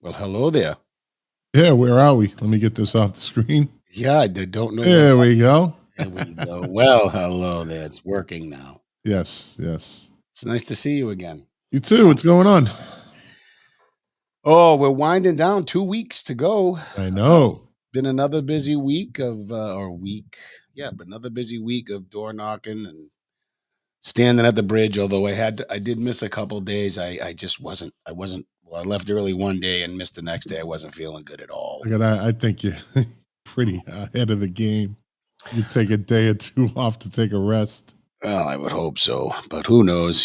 Well, hello there. Yeah, where are we? Let me get this off the screen. Yeah, don't know what There we go. There we go. Well, hello there. It's working now. Yes, yes. It's nice to see you again. You too. What's going on? Oh, we're winding down. 2 weeks to go. I know. Been another busy week but another busy week of door knocking and standing at the bridge. Although I did miss a couple days. Well, I left early one day and missed the next day. I wasn't feeling good at all. I think you're pretty ahead of the game. You take a day or two off to take a rest. Well, I would hope so, but who knows?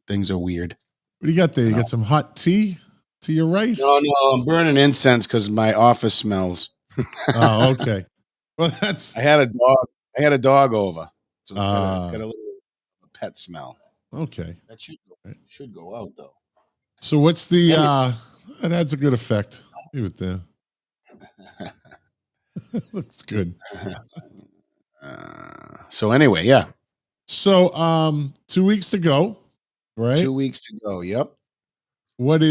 Things are weird. What do you got there? You got some hot tea to your right? No, I'm burning incense because my office smells. Oh, okay. Well, that's I had a dog. I had a dog over, so it's got a little pet smell. okay. That should go out though. So what's the that adds a good effect. Leave it there. Looks good. So anyway, yeah. So 2 weeks to go, right? 2 weeks to go. Yep. What do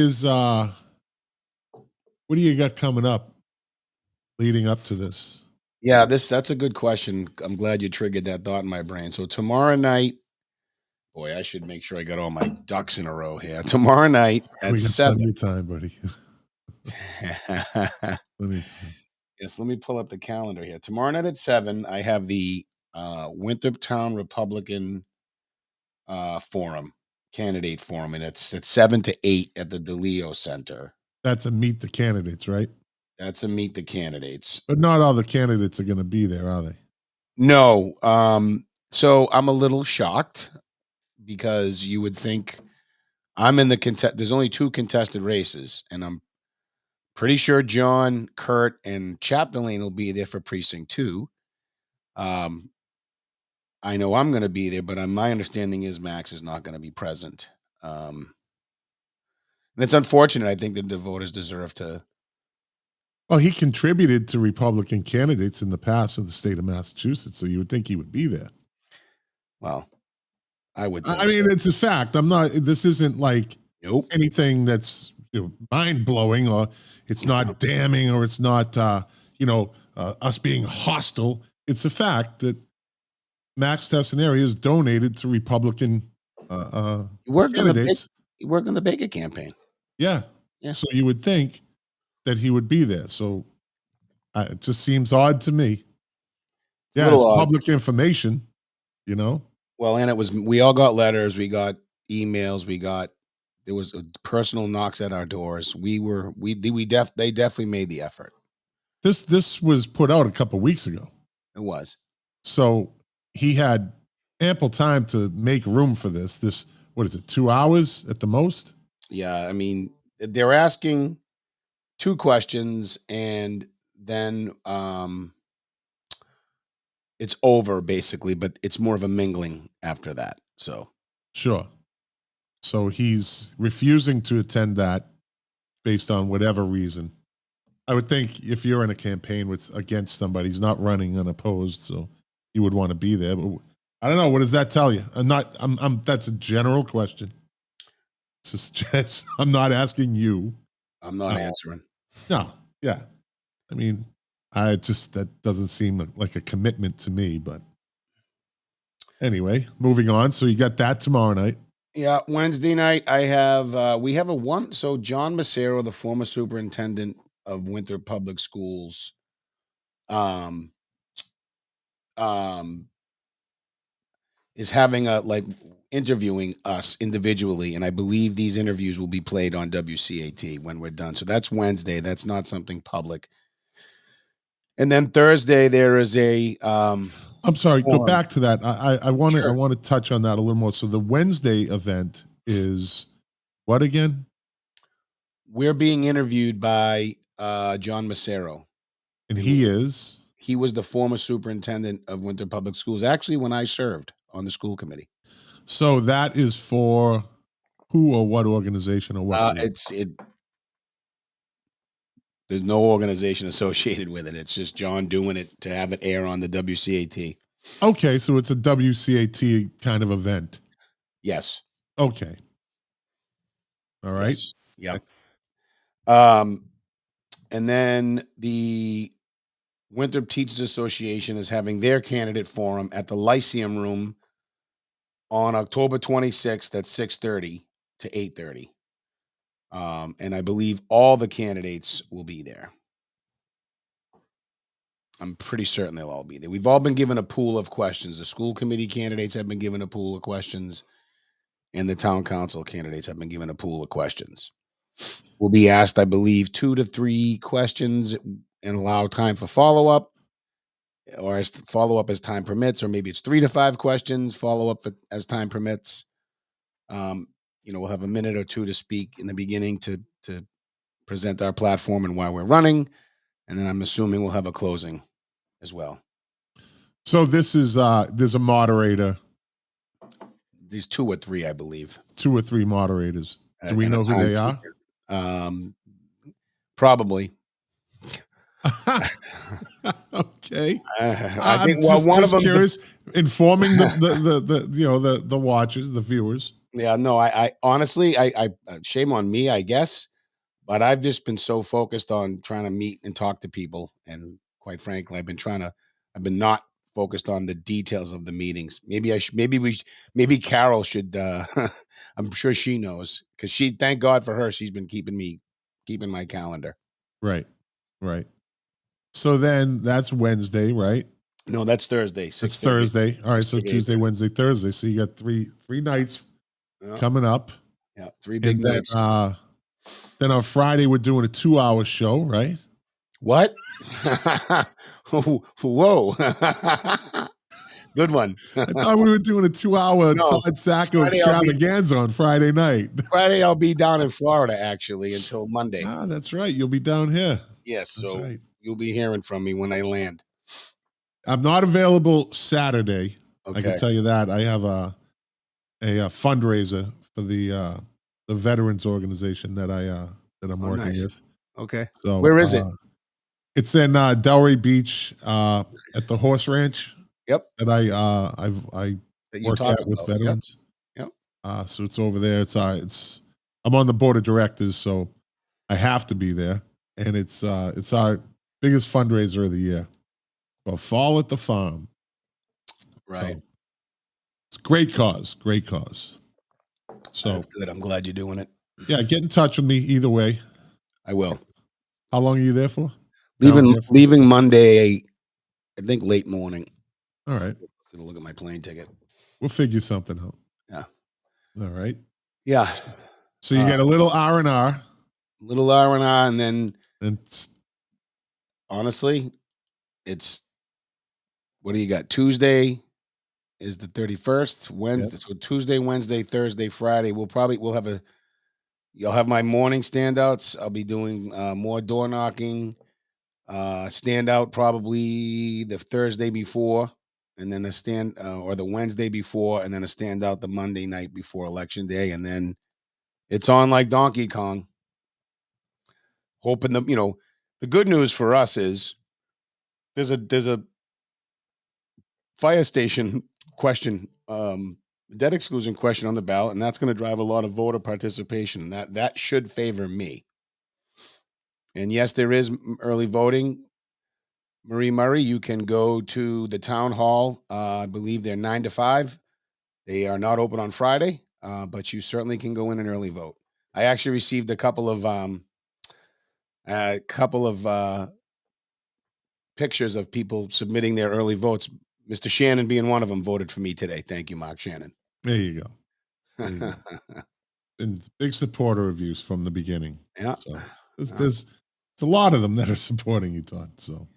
you got coming up leading up to this? Yeah, that's a good question. I'm glad you triggered that thought in my brain. So tomorrow night, boy, I should make sure I got all my ducks in a row here. Tomorrow night at 7. Plenty of time, buddy. Yes, let me pull up the calendar here. Tomorrow night at 7, I have the Winthrop Town Republican forum, candidate forum, and it's at 7 to 8 at the DeLeo Center. That's a meet the candidates, right? That's a meet the candidates. But not all the candidates are going to be there, are they? No. So I'm a little shocked because you would think I'm in the there's only 2 contested races, and I'm pretty sure John, Kurt, and Chapdelaine will be there for precinct 2. I know I'm going to be there, but my understanding is Max is not going to be present. And it's unfortunate. I think that the voters deserve to. Well, he contributed to Republican candidates in the past in the state of Massachusetts, so you would think he would be there. Well, I would. I mean, it's a fact. This isn't like anything that's mind blowing, or it's not damning, or it's not us being hostile. It's a fact that Max Tessaneri has donated to Republican candidates. He worked on the Baker campaign. Yeah. So you would think that he would be there. So it just seems odd to me. It's public information, Well, and we all got letters, we got emails, there was personal knocks at our doors. They definitely made the effort. This was put out a couple of weeks ago. It was. So he had ample time to make room for this. What is it, 2 hours at the most? Yeah, I mean, they're asking 2 questions, and then it's over basically, but it's more of a mingling after that. So sure. So he's refusing to attend that based on whatever reason. I would think if you're in a campaign against somebody, he's not running unopposed, so he would want to be there. But I don't know. What does that tell you? That's a general question. It's just I'm not asking you. I'm not answering. No. Yeah. I mean, that doesn't seem like a commitment to me, but anyway, moving on. So you got that tomorrow night. Yeah. Wednesday night, we have so John Massero, the former superintendent of Winthrop Public Schools, is having interviewing us individually, and I believe these interviews will be played on WCAT when we're done. So that's Wednesday. That's not something public. And then Thursday there is a. I'm sorry. Go back to that. I want to touch on that a little more. So the Wednesday event is what again? We're being interviewed by John Massero, and he was the former superintendent of Winthrop Public Schools. Actually, when I served on the school committee. So that is for who or what organization or what? There's no organization associated with it. It's just John doing it to have it air on the WCAT. Okay, so it's a WCAT kind of event. Yes. Okay. All right. Yes. Yeah. Um, and then the Winthrop Teachers Association is having their candidate forum at the Lyceum Room on October 26th at 6:30 to 8:30. And I believe all the candidates will be there. I'm pretty certain they'll all be there. We've all been given a pool of questions. The school committee candidates have been given a pool of questions, and the town council candidates have been given a pool of questions. We'll be asked, I believe, 2 to 3 questions and allow time for follow-up, or as follow-up as time permits, or maybe it's 3 to 5 questions, follow-up as time permits. We'll have a minute or two to speak in the beginning to present our platform and why we're running, and then I'm assuming we'll have a closing as well. So this is there's a moderator. These 2 or 3, I believe. 2 or 3 moderators. Do we And a know who they are? timekeeper. Probably. Okay. I I'm think, well, one of just them. curious, informing the watchers, the viewers. Yeah, no, I honestly, I shame on me, I guess, but I've just been so focused on trying to meet and talk to people, and quite frankly, I've been not focused on the details of the meetings. Maybe Carol should. I'm sure she knows, because thank God for her, she's been keeping my calendar. Right. Right. So then that's Wednesday, right? No, that's Thursday. It's Thursday. All right. So 6:30, Tuesday, Wednesday, Thursday. So you got three nights Yeah, coming up. yeah, 3 big And then nights. then on Friday we're doing a 2-hour show, right? What? Whoa. Good one. I thought we were doing a 2-hour No, Todd Sacco Friday I'll be extravaganza on Friday night. Friday, I'll be down in Florida, actually, until Monday. Ah, that's right. You'll be down here. Yes, That's so right. you'll be hearing from me when I land. I'm not available Saturday. I can Okay. tell you that. I have a fundraiser for the veterans organization that I'm Oh, working nice. with. Okay. So Where is it? it's in Delray Beach at the horse ranch Yep. that I That you work talked at with about. Yep. veterans. Yep. So it's over there. It's I'm on the board of directors, so I have to be there, and it's our biggest fundraiser of the year. Well, Fall at the Farm. Right. So it's a great cause, great cause. So That's good. I'm glad you're doing it. yeah, get in touch with me either way. I will. How long are you there for? Down here for? Leaving Monday, I think late morning. All right. Gonna look at my plane ticket. We'll figure something out. Yeah. All right. Yeah. So you get a little R&R. Little R&R, and then And honestly, it's what do you got? Tuesday is the 31st. Wednesday. So Tuesday, Wednesday, Thursday, Friday. You'll have my morning standouts. I'll be doing more door knocking. Standout probably the Thursday before, and then or the Wednesday before, and then a standout the Monday night before election day, and then it's on like Donkey Kong. Hoping the good news for us is there's a fire station question, debt exclusion question on the ballot, and that's going to drive a lot of voter participation, and that should favor me. And yes, there is early voting. Marie Murray, you can go to the town hall. I believe they're 9 to 5. They are not open on Friday, but you certainly can go in and early vote. I actually received a couple of pictures of people submitting their early votes. Mr. Shannon being one of them voted for me today. Thank you, Mark Shannon. there you go. There you go. And big supporter of you from the beginning. Yeah. So there's a lot of them that are supporting you, Todd. So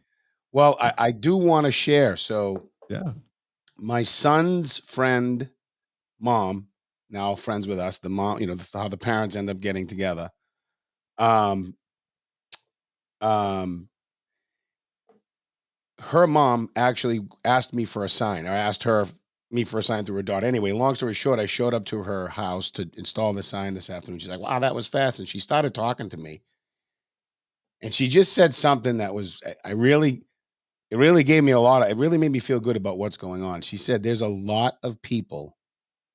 well, I do want to share. So yeah. My son's friend, mom, now friends with us, the mom, how the parents end up getting together. Um, her mom actually asked me for a sign, or asked me for a sign through her daughter. Anyway, long story short, I showed up to her house to install the sign this afternoon. She's like, "Wow, that was fast," and she started talking to me, and she just said something that was, it really gave me it really made me feel good about what's going on. She said, "There's a lot of people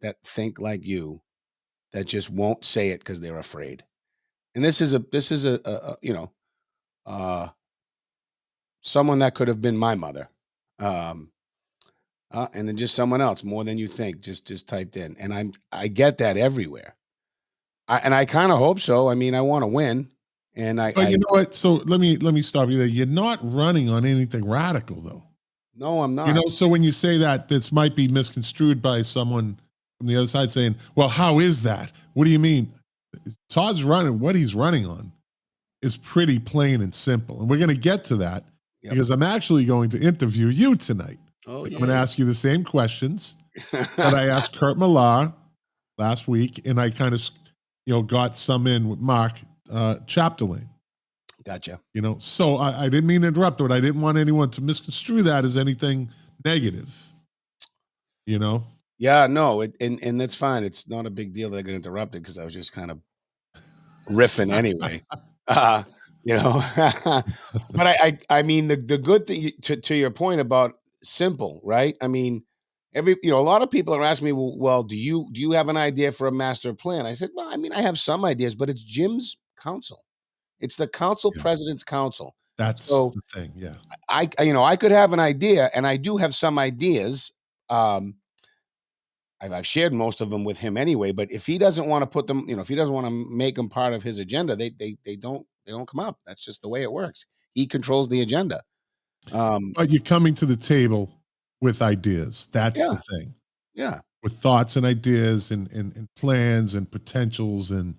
that think like you that just won't say it because they're afraid." and this is a uh, someone that could have been my mother, um, and then just someone else more than you think. Just typed in, and I get that everywhere. I kind of hope so. I mean, I want to win, and But you know what? So let me stop you there. You're not running on anything radical, though. no, I'm You not. know, so when you say that, this might be misconstrued by someone from the other side saying, "Well, how is that? What do you mean?" Todd's running. What he's running on is pretty plain and simple, and we're going to get to that Yep. because I'm actually going to interview you tonight. Oh I'm going to yeah. ask you the same questions that I asked Kurt Millar last week, and I kind of, got some in with Mark Chapdelaine. Gotcha. So I didn't mean to interrupt, but I didn't want anyone to misconstrue that as anything negative. You know, Yeah, no, and that's fine. It's not a big deal that I got interrupted because I was just kind of riffing anyway. Uh, you know, but I mean the good thing to your point about simple, right? I mean, a lot of people are asking me, well, do you have an idea for a master plan? I said, well, I mean, I have some ideas, but it's Jim's council. It's the council yeah, president's council. that's So the thing. Yeah, I could have an idea, and I do have some ideas. Um, I've shared most of them with him anyway. But if he doesn't want to put them, if he doesn't want to make them part of his agenda, they don't come up. That's just the way it works. He controls the agenda. Um, but you're coming to the table with ideas. That's yeah, the thing. yeah. With thoughts and ideas and plans and potentials and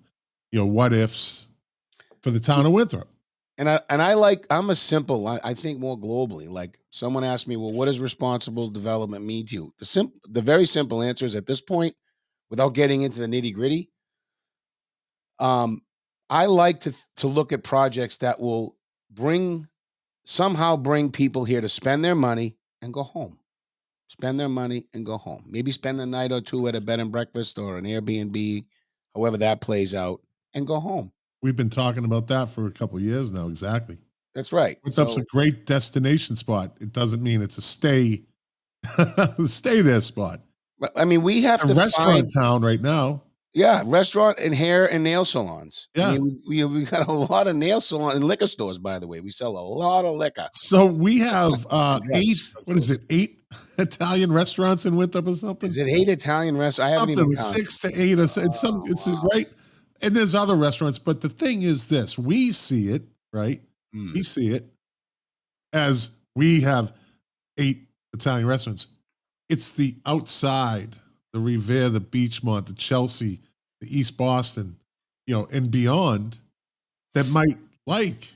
what ifs for the town of Winthrop. I'm a simple. I think more globally. Like someone asked me, well, what does responsible development mean to you? The very simple answer is at this point, without getting into the nitty gritty. Um, I like to look at projects that will bring somehow bring people here to spend their money and go home. Spend their money and go home. Maybe spend a night or two at a bed and breakfast or an Airbnb, however that plays out, and go home. We've been talking about that for a couple of years now. Exactly. That's right. Winthrop's a So, great destination spot. It doesn't mean it's a stay there spot. but, I mean, we have A to restaurant find, town right now. yeah, restaurant and hair and nail salons. I Yeah. mean, we got a lot of nail salon and liquor stores. By the way, we sell a lot of liquor So we have and eight. drugs. What is it? 8 Italian restaurants in Winthrop or something. Is it 8 Italian restaurants? I haven't even Something counted. 6 to 8. Or so. It's some. Oh, It's a wow. great. And there's other restaurants, but the thing is this: we see it, right? We Mm, see it as we have 8 Italian restaurants. It's the outside, the Revere, the Beachmont, the Chelsea, the East Boston, and beyond that might like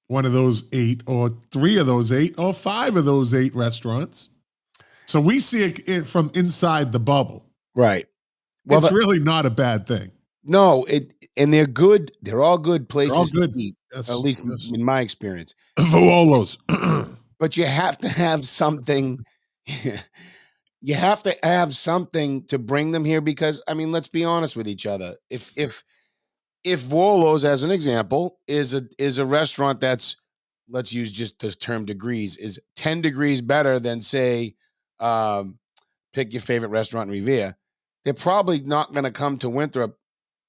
one of those 8 or 3 of those 8 or 5 of those 8 restaurants. So we see it from inside the bubble. right. Well, It's really not a bad thing. no, and they're good. They're all good They're all places to good. eat, at Yes, least yes. in my experience. Volos. But you have to have something. You have to have something to bring them here because I mean, let's be honest with each other. If Volo's, as an example, is a restaurant that's, let's use just the term degrees, is 10 degrees better than say, um, pick your favorite restaurant in Revere, they're probably not going to come to Winthrop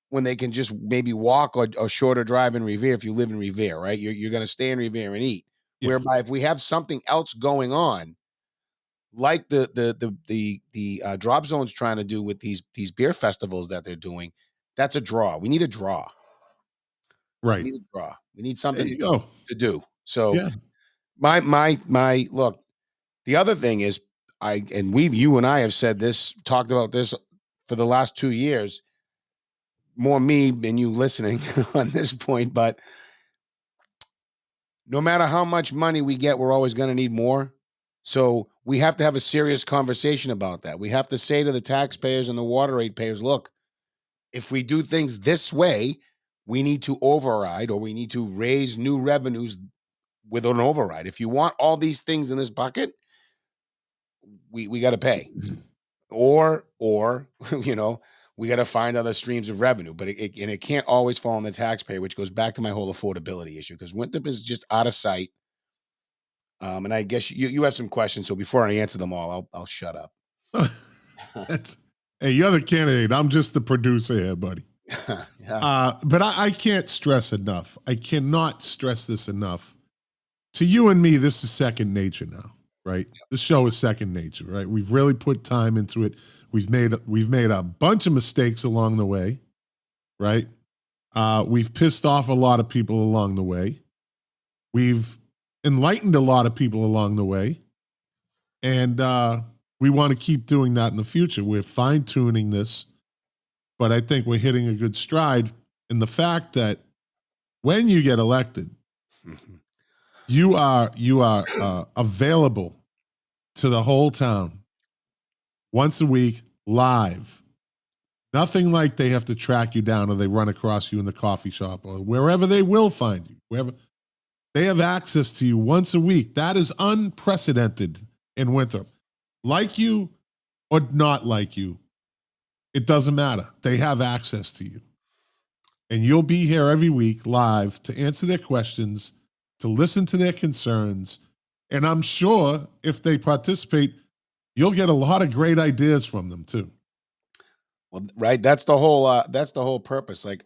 when they can just maybe walk or shorter drive in Revere if you live in Revere, right? You're going to stay in Revere and eat. Yeah, Whereby if we have something else going on, like the drop zone's trying to do with these beer festivals that they're doing, that's a draw. We need a draw. We right. need a draw. We need There something you go. to do. So Yeah. my look. The other thing is, you and I have said this, talked about this for the last 2 years. More me than you listening on this point, but no matter how much money we get, we're always going to need more. So we have to have a serious conversation about that. We have to say to the taxpayers and the water rate payers, look, if we do things this way, we need to override or we need to raise new revenues with an override. If you want all these things in this bucket, we got to pay. Or we got to find other streams of revenue, but it can't always fall on the taxpayer, which goes back to my whole affordability issue because Winthrop is just out of sight. And I guess you have some questions, so before I answer them all, I'll shut up. That's, hey, you're the candidate. I'm just the producer here, buddy. Yeah. But I can't stress enough. I cannot stress this enough. To you and me, this is second nature now, right? The show is second nature, right? We've really put time into it. We've made a bunch of mistakes along the way, right? We've pissed off a lot of people along the way. We've enlightened a lot of people along the way, and we want to keep doing that in the future. We're fine tuning this, but I think we're hitting a good stride in the fact that when you get elected, you are available to the whole town once a week live. Nothing like they have to track you down or they run across you in the coffee shop or wherever they will find you. Wherever they have access to you once a week. That is unprecedented in Winthrop. Like you or not like you, it doesn't matter. They have access to you. And you'll be here every week live to answer their questions, to listen to their concerns. And I'm sure if they participate, you'll get a lot of great ideas from them too. Well, right. That's the whole purpose. Like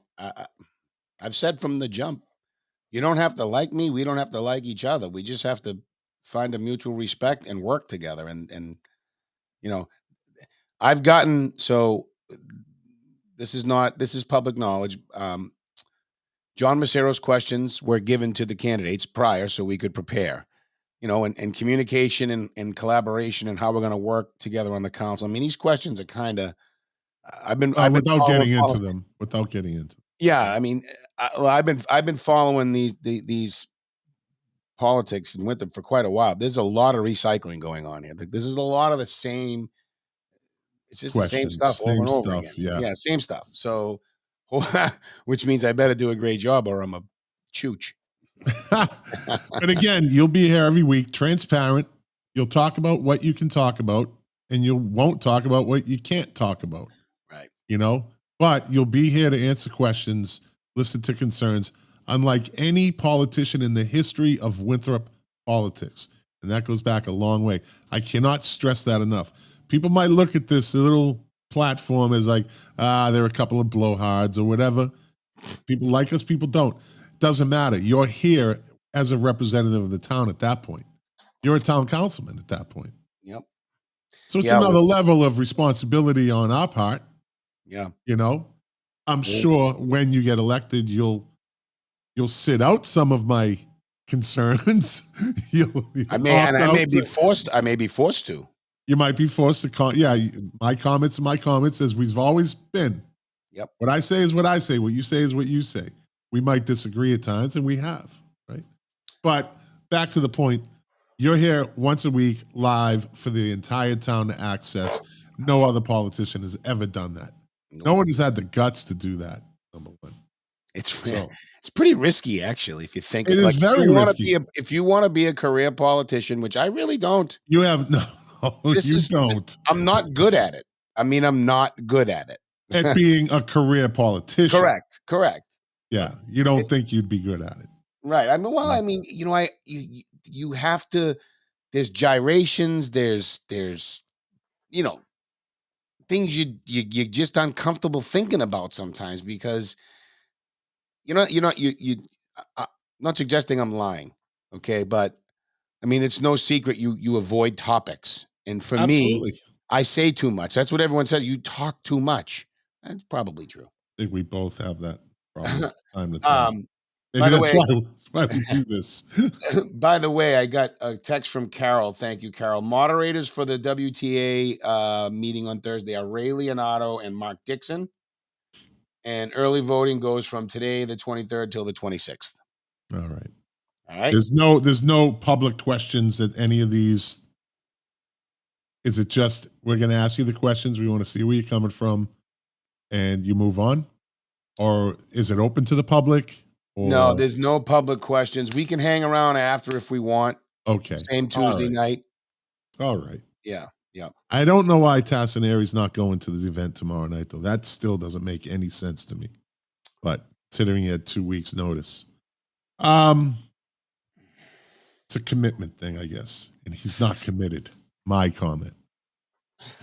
I've said from the jump, you don't have to like me. We don't have to like each other. We just have to find a mutual respect and work together. And you know, I've gotten so this is public knowledge. John Macero's questions were given to the candidates prior so we could prepare. And communication and collaboration and how we're going to work together on the council. I mean, these questions are kind of I've been Without following, getting into them, without getting into them. yeah. I mean, well, I've been following these politics and with them for quite a while. There's a lot of recycling going on here. Like, this is a lot of the same. It's just the same stuff Questions, over same and over again. stuff. Yeah. Yeah, same stuff. So, which means I better do a great job or I'm a chooch. But again, you'll be here every week, transparent. You'll talk about what you can talk about, and you won't talk about what you can't talk about. Right. But you'll be here to answer questions, listen to concerns, unlike any politician in the history of Winthrop politics. And that goes back a long way. I cannot stress that enough. People might look at this little platform as like, they're a couple of blowhards or whatever. People like us, people don't. Doesn't matter. You're here as a representative of the town at that point. You're a town councilman at that point. Yep. So it's Yeah, another level of responsibility on our part. Yeah. I'm sure when you get elected, you'll sit out some of my concerns. I may be forced to. You might be forced to my comments are my comments, as we've always been. Yep. What I say is what I say. What you say is what you say. We might disagree at times, and we have, right? But back to the point, you're here once a week live for the entire town to access. No other politician has ever done that. No one has had the guts to do that, number one. It's pretty risky, actually, if you think it is very risky. If you want to be a career politician, which I really don't. You have no. Don't. I'm not good at it. I mean, I'm not good at it. At being a career politician. Correct. Yeah, you don't think you'd be good at it, right? I mean, you have to. There's gyrations. There's things you're just uncomfortable thinking about sometimes because not suggesting I'm lying, okay, but I mean it's no secret you avoid topics, and for Absolutely. me, I say too much. That's what everyone says. You talk too much. That's probably true. I think we both have that problem time to time. Maybe that's why we do this. By the way, I got a text from Carol. Thank you, Carol. Moderators for the WTA meeting on Thursday are Ray Leonardo and Mark Dixon. And early voting goes from today, the 23rd, till the 26th. All right. All right. There's no public questions at any of these. Is it just we're going to ask you the questions? We want to see where you're coming from, and you move on, or is it open to the public? No, there's no public questions. We can hang around after if we want. Okay. Same Tuesday night. All right. Yeah. I don't know why Tassinari's not going to the event tomorrow night, though. That still doesn't make any sense to me. But considering he had 2 weeks' notice. It's a commitment thing, I guess. And he's not committed. My comment.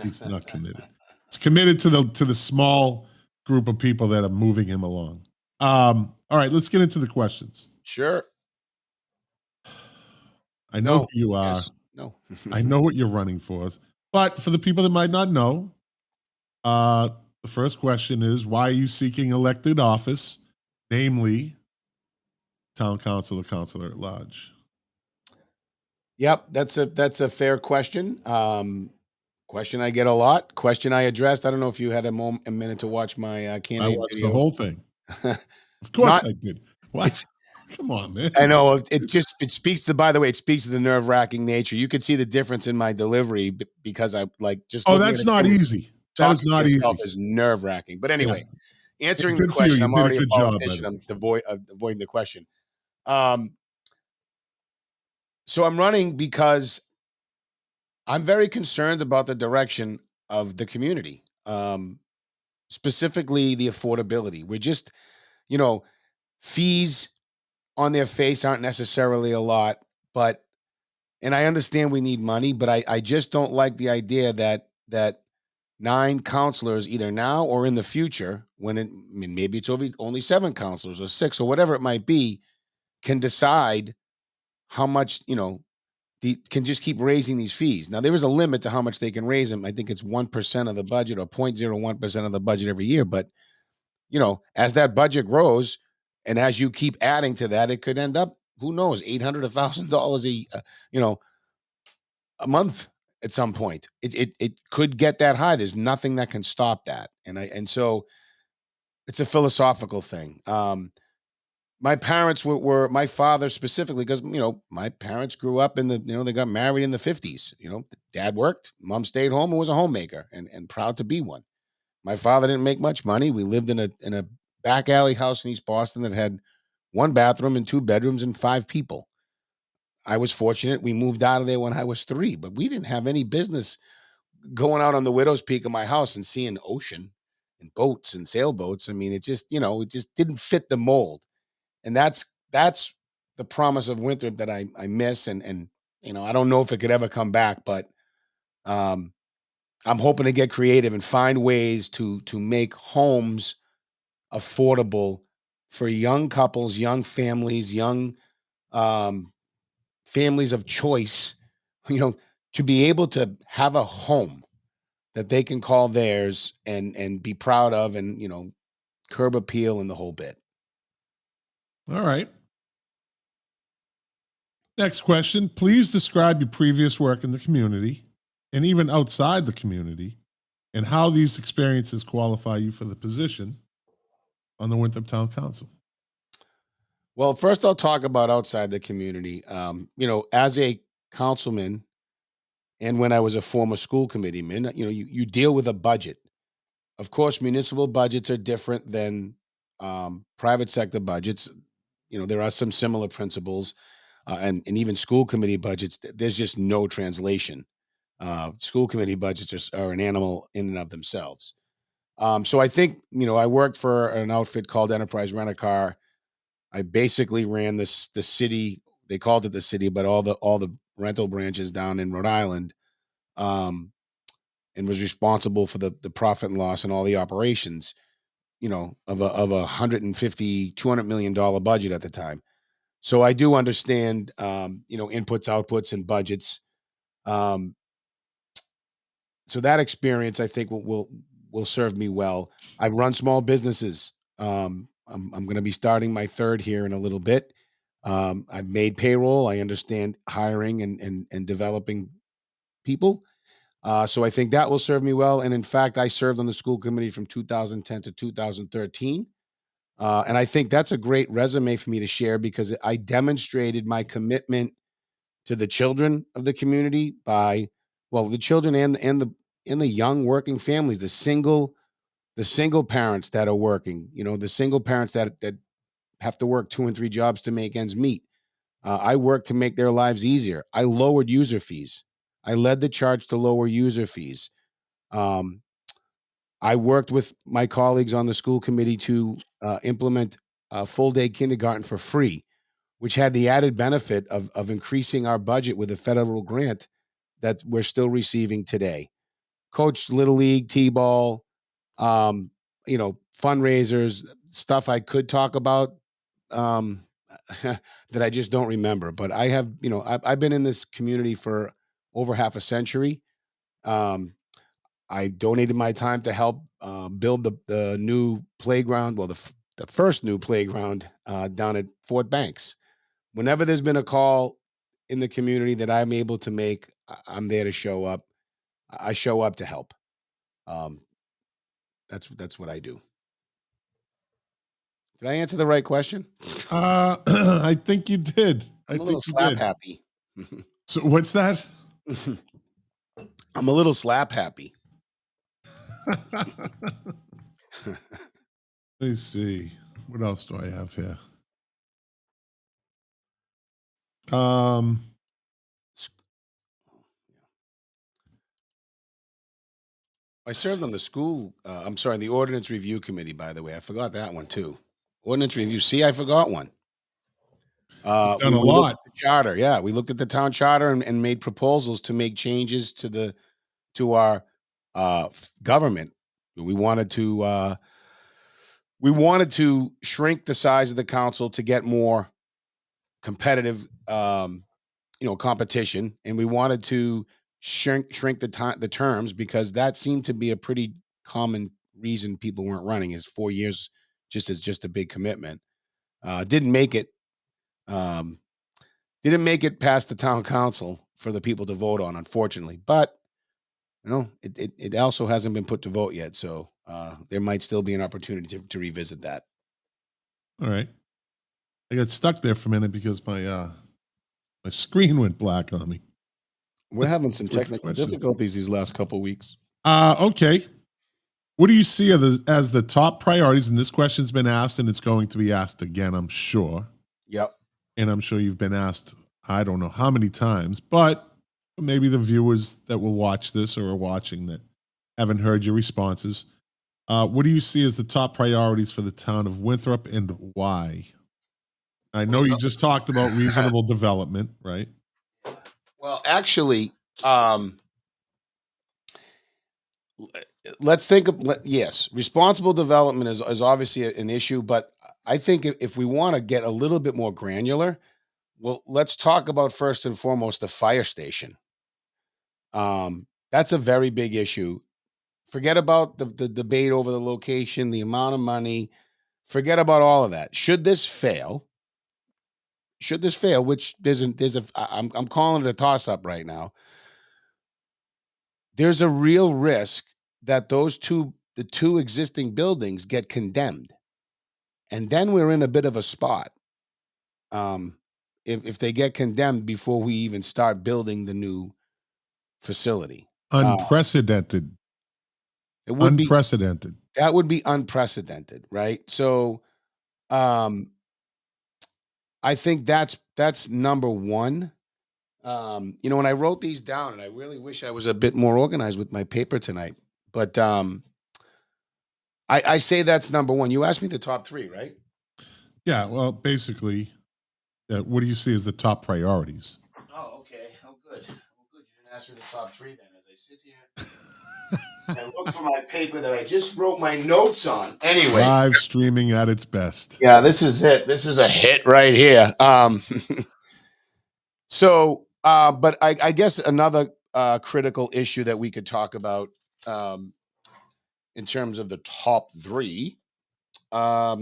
He's not committed. He's committed to the small group of people that are moving him along. All right, let's get into the questions. Sure. I know who No. you are. Yes. No. I know what you're running for. But for the people that might not know, the first question is, why are you seeking elected office, namely town council or councilor at large? Yep, that's a fair question. Question I get a lot. Question I addressed. I don't know if you had a minute to watch my I candidate watched the video. whole thing. Of course Not I did. What? it's Come on, man. I know it speaks to, by the way, it speaks to the nerve-wracking nature. You could see the difference in my delivery because I like just Oh, looking at that's a not camera, easy. That is talking to not yourself easy. is nerve-wracking. But Yeah. anyway, Hey, answering the good for you. question, You I'm did a already a good job, by the politician. way. I'm avoiding the question. Um, so I'm running because I'm very concerned about the direction of the community, specifically the affordability. We're just, you know, fees on their face aren't necessarily a lot, but and I understand we need money, but I just don't like the idea that nine counselors, either now or in the future, when it, I mean, maybe it's only seven counselors or six or whatever it might be, can decide how much, can just keep raising these fees. Now there is a limit to how much they can raise them. I think it's 1% of the budget or 0.01% of the budget every year. But as that budget grows, and as you keep adding to that, it could end up, who knows, $800, $1,000 a month at some point. It could get that high. There's nothing that can stop that. And so it's a philosophical thing. My parents were my father specifically, because my parents grew up in they got married in the 50s. Dad worked, mom stayed home and was a homemaker, and proud to be one. My father didn't make much money. We lived in a back alley house in East Boston that had one bathroom and two bedrooms and five people. I was fortunate. We moved out of there when I was 3, but we didn't have any business going out on the widow's peak of my house and seeing ocean and boats and sailboats. I mean, it just didn't fit the mold. And that's the promise of Winthrop that I miss. And I don't know if it could ever come back, but um, I'm hoping to get creative and find ways to make homes affordable for young couples, young families, young um, families of choice, you know, to be able to have a home that they can call theirs and be proud of, and curb appeal and the whole bit. All right. Next question. Please describe your previous work in the community and even outside the community and how these experiences qualify you for the position on the Winthrop Town Council. Well, first I'll talk about outside the community. As a councilman, and when I was a former school committeeman, you deal with a budget. Of course, municipal budgets are different than private sector budgets. There are some similar principles, and even school committee budgets. There's just no translation. School committee budgets are an animal in and of themselves. So I think I worked for an outfit called Enterprise Rent a Car. I basically ran the city. They called it the city, but all the rental branches down in Rhode Island, um, and was responsible for the profit and loss and all the operations. Of a 150 $200 million budget at the time. So I do understand, inputs, outputs, and budgets. Um, so that experience, I think, will serve me well. I've run small businesses. I'm going to be starting my third here in a little bit. I've made payroll. I understand hiring and developing people. So I think that will serve me well. And in fact, I served on the school committee from 2010 to 2013. And I think that's a great resume for me to share, because I demonstrated my commitment to the children of the community by, well, the children and the young working families, the single parents that are working, the single parents that have to work 2 and 3 jobs to make ends meet. I work to make their lives easier. I lowered user fees. I led the charge to lower user fees. Um, I worked with my colleagues on the school committee to implement full day kindergarten for free, which had the added benefit of increasing our budget with a federal grant that we're still receiving today. Coached Little League, T-ball, fundraisers, stuff I could talk about um, that I just don't remember. But I have, I've been in this community for over half a century. Um, I donated my time to help build the new playground. Well, the first new playground down at Fort Banks. Whenever there's been a call in the community that I'm able to make, I'm there to show up. I show up to help. Um, that's what I do. Did I answer the right question? I think you did. I I'm a little think you slap did. happy. So what's that? I'm a little slap happy. Let's see. What else do I have here? I served on the school. I'm sorry, the ordinance review committee. By the way, I forgot that one too. Ordinance review. See, I forgot one. You've done We a looked lot. at the charter. Yeah, we looked at the town charter and made proposals to make changes to our government. We wanted to shrink the size of the council to get more competitive, competition, and we wanted to shrink the terms because that seemed to be a pretty common reason people weren't running is 4 years just a big commitment. Didn't make it. Um, didn't make it past the town council for the people to vote on, unfortunately. But it also hasn't been put to vote yet, so there might still be an opportunity to revisit that. All right. I got stuck there for a minute because my screen went black on me. We're having some Quick technical questions. difficulties these last couple weeks. Okay. What do you see as the top priorities? And this question's been asked, and it's going to be asked again, I'm sure. Yep. And I'm sure you've been asked, I don't know how many times, but maybe the viewers that will watch this or are watching that haven't heard your responses. What do you see as the top priorities for the town of Winthrop and why? I know you just talked about reasonable development, right? Well, actually, let's think of yes, responsible development is obviously an issue, but I think if we want to get a little bit more granular, well, let's talk about first and foremost the fire station. That's a very big issue. Forget about the debate over the location, the amount of money. Forget about all of that. Should this fail, which I'm calling it a toss up right now. There's a real risk that the two existing buildings get condemned, and then we're in a bit of a spot. If they get condemned before we even start building the new facility, Unprecedented. it would be Unprecedented. that would be unprecedented, right? So, I think that's number one. When I wrote these down, and I really wish I was a bit more organized with my paper tonight, but I say that's number one. You asked me the top three, right? Yeah, well, basically, what do you see as the top priorities? Oh, okay. Oh, good. Oh, good. You didn't ask me the top three then. As I sit here and look for my paper that I just wrote my notes on. Anyway, Live streaming at its best. yeah, this is it. This is a hit right here. But I guess another critical issue that we could talk about in terms of the top three. How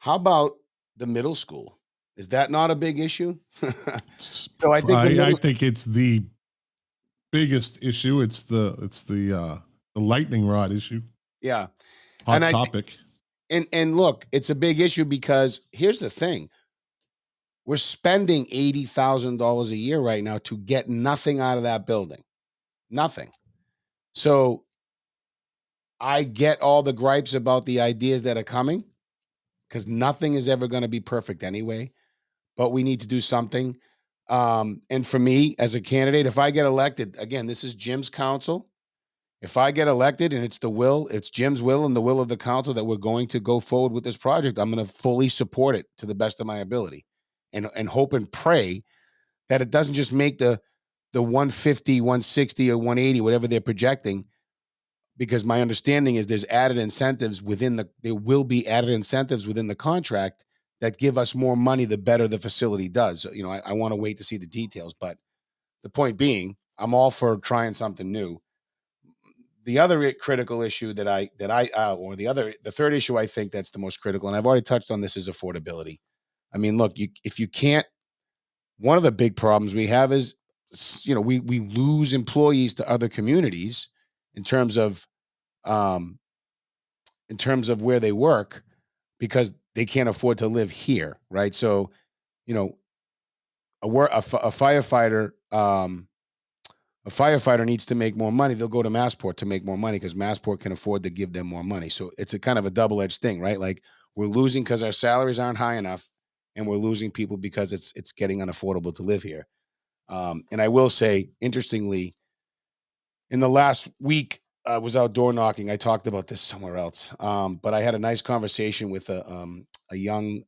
about the middle school? Is that not a big issue? So I think I think it's the biggest issue. It's the lightning rod issue. yeah, Hot and topic. And look, it's a big issue because here's the thing: we're spending $80,000 a year right now to get nothing out of that building, nothing. So I get all the gripes about the ideas that are coming because nothing is ever going to be perfect anyway. But we need to do something. And for me, as a candidate, if I get elected, again, this is Jim's council. If I get elected and it's Jim's will and the will of the council that we're going to go forward with this project, I'm going to fully support it to the best of my ability and hope and pray that it doesn't just make the 150, 160 or 180, whatever they're projecting because my understanding is there will be added incentives within the contract that give us more money the better the facility does. I want to wait to see the details, but the point being, I'm all for trying something new. The other critical issue the third issue I think that's the most critical, and I've already touched on this, is affordability. I mean, look, if you can't, one of the big problems we have is, we lose employees to other communities in terms of um, where they work because they can't afford to live here, right? So, you know, a firefighter, a firefighter needs to make more money. They'll go to Massport to make more money because Massport can afford to give them more money. So it's a kind of a double-edged thing, right? Like, we're losing because our salaries aren't high enough, and we're losing people because it's getting unaffordable to live here. And I will say, interestingly, in the last week, I was out door knocking. I talked about this somewhere else, but I had a nice conversation with a young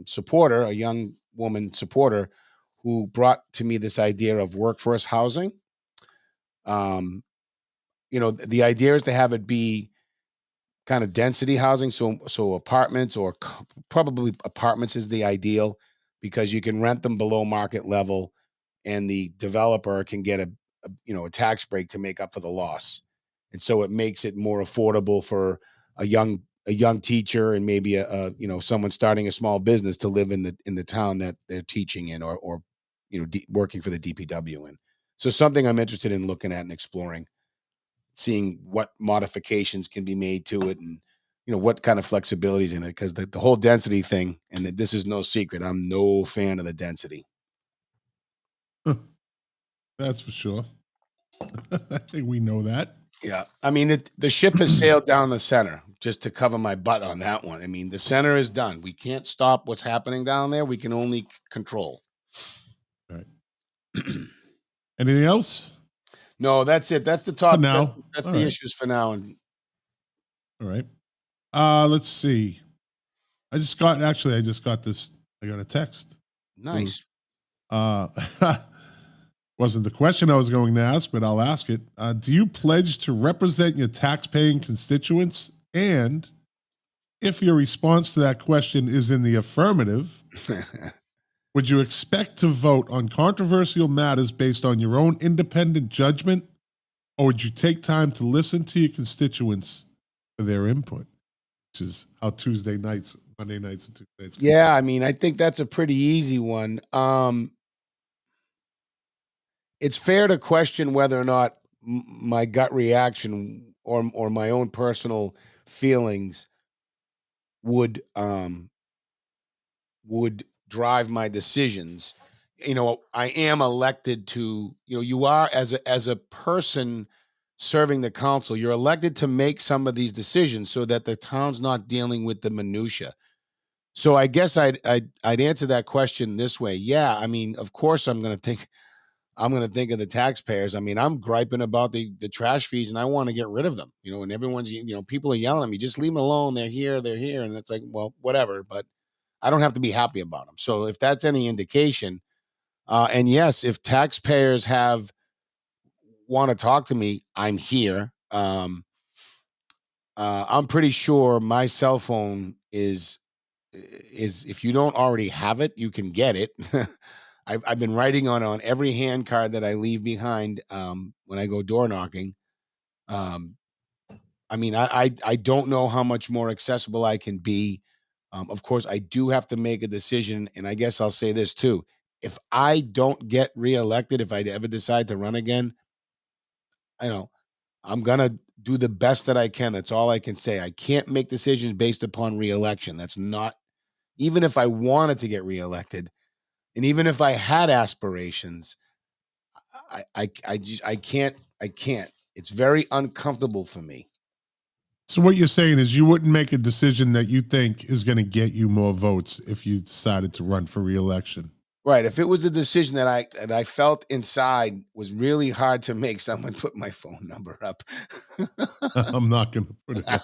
supporter, a young woman supporter, who brought to me this idea of workforce housing. Um, the idea is to have it be kind of density housing, so apartments, or probably apartments is the ideal, because you can rent them below market level, and the developer can get a tax break to make up for the loss, and so it makes it more affordable for a young teacher, and maybe someone starting a small business to live in the town that they're teaching in, or working for the DPW in. So something I'm interested in looking at and exploring, seeing what modifications can be made to it, and what kind of flexibilities in it, because the whole density thing, and this is no secret, I'm no fan of the density. That's for sure. I think we know that. Yeah, I mean, the ship has sailed down the center. Just to cover my butt on that one, I mean, the center is done. We can't stop what's happening down there. We can only control. All right. Anything else? No, that's it. That's the top. For now. That's All the right. issues for now. And All right. Let's see. I just got this. I got a text. nice. So, wasn't the question I was going to ask, but I'll ask it. Do you pledge to represent your tax-paying constituents? And if your response to that question is in the affirmative, would you expect to vote on controversial matters based on your own independent judgment, or would you take time to listen to your constituents for their input? Which is how Monday nights and Tuesdays. Yeah, I mean, I think that's a pretty easy one. It's fair to question whether or not my gut reaction, or my own personal feelings would drive my decisions. I am elected to, you are, as a person serving the council, you're elected to make some of these decisions so that the town's not dealing with the minutia. So I guess I'd answer that question this way. Yeah, I mean, of course I'm going to think of the taxpayers. I mean, I'm griping about the trash fees, and I want to get rid of them. And everyone's, people are yelling at me, just leave them alone. They're here, and it's like, well, whatever. But I don't have to be happy about them. So if that's any indication, and yes, if taxpayers want to talk to me, I'm here. I'm pretty sure my cell phone is, if you don't already have it, you can get it. I've been writing on every hand card that I leave behind when I go door knocking. I mean, I don't know how much more accessible I can be. Of course, I do have to make a decision, and I guess I'll say this too: if I don't get reelected, if I ever decide to run again, I know I'm gonna do the best that I can. That's all I can say. I can't make decisions based upon reelection. That's not, even if I wanted to get reelected, and even if I had aspirations, I can't. It's very uncomfortable for me. So what you're saying is you wouldn't make a decision that you think is going to get you more votes if you decided to run for reelection. Right. If it was a decision that I felt inside was really hard to make, someone put my phone number up. I'm not going to put it up.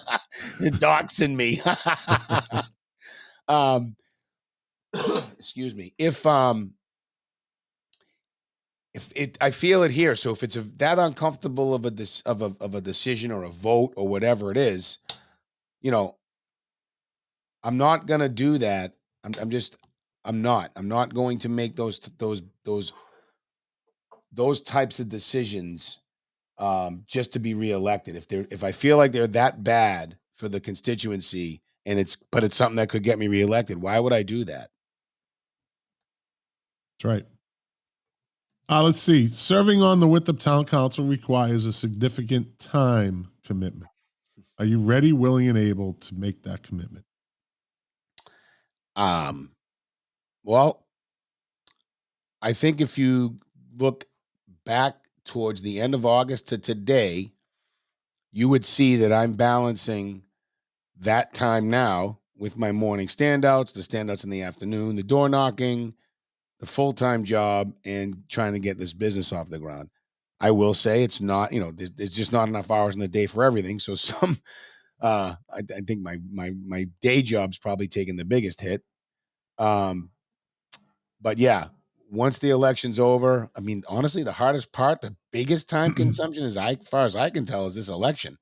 You're doxing me. Excuse me. I feel it here. So if it's that uncomfortable of a decision or a vote or whatever it is, you know, I'm not gonna do that. I'm just I'm not. I'm not going to make those types of decisions just to be reelected. If I feel like they're that bad for the constituency and it's something that could get me reelected, why would I do that? That's right. Let's see. Serving on the Winthrop Town Council requires a significant time commitment. Are you ready, willing, and able to make that commitment? Um, well, I think if you look back towards the end of August to today, you would see that I'm balancing that time now with my morning standouts, the standouts in the afternoon, the door knocking, the full-time job, and trying to get this business off the ground. I will say it's not, there's just not enough hours in the day for everything. So I think my day job's probably taking the biggest hit. But yeah, once the election's over, I mean, honestly, the hardest part, the biggest time consumption is far as I can tell, is this election.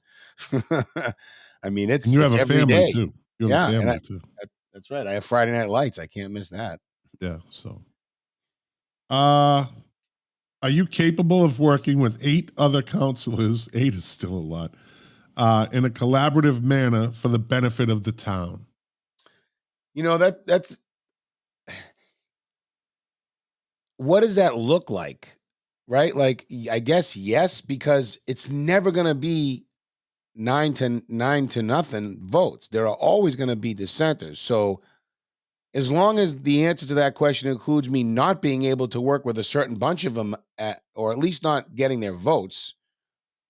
I mean, And you have it's a every family day. too. You have a Yeah, and family too. that's right. I have Friday Night Lights. I can't miss that. Yeah. So, are you capable of working with 8 other counselors? 8 is still a lot. In a collaborative manner for the benefit of the town. That's what does that look like? Right? Like I guess yes, because it's never gonna be 9 to nothing votes. There are always gonna be dissenters. So as long as the answer to that question includes me not being able to work with a certain bunch of them or at least not getting their votes,